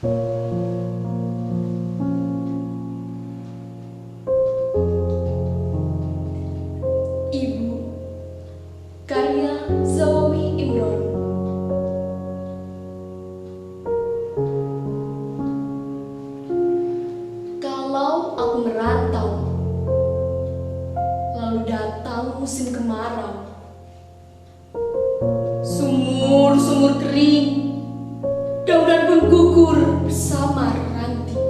Ibu, karya Zawawi Imron. Kalau aku merantau, lalu datang musim kemarau, sumur-sumur kering, daunan pun gugur bersama ranting.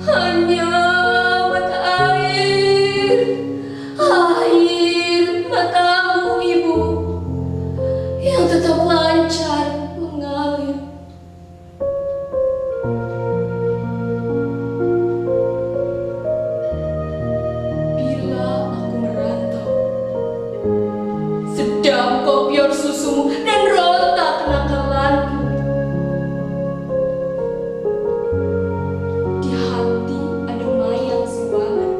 Hanya mata air matamu ibu, yang tetap lancar mengalir. Bila aku merantau, sedang kopior susumu dan ronta kenakalanku. Di hati ada mayang siwangan,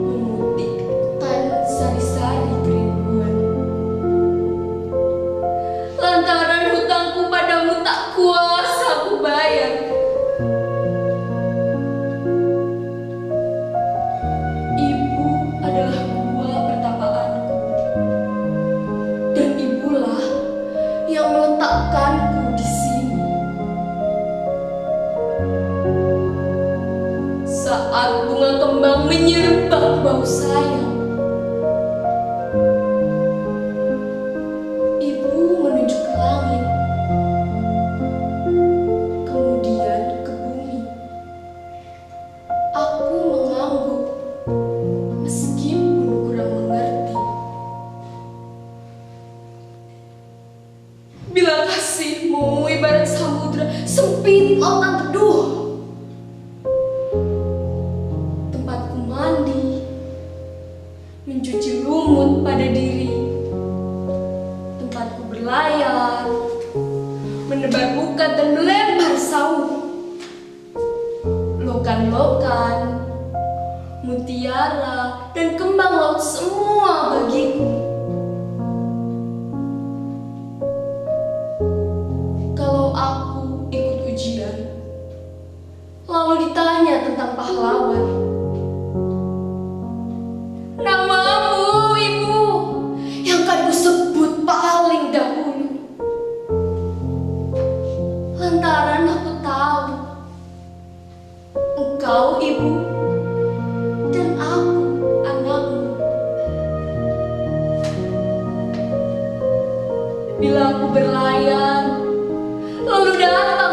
memutihkan sari-sari kerinduan. Lantaran hutangku padamu tak kuasa ku bayar. Ibu adalah gua pertapaanku, dan ibulah yang meletakkanku di sini. Saat bunga kembang menyerempang bau sayang, ibu menunjuk ke langit, kemudian ke bumi. Aku mengangguk, meskipun kurang mengerti. Bila kasihmu ibarat samudra sempit lautan teduh, tempatku mandi, mencuci lumut pada diri, tempatku berlayar, menebar bukat dan melempar saung. Lokan-lokan, mutiara, dan kembang laut semua bagiku. Kalau aku ikut ujian, lalu ditanya tentang pahlawan, namamu ibu yang kan kusebut paling dahulu. Lantaran aku tahu engkau ibu dan aku anakmu. Bila aku berlayar, lalu datang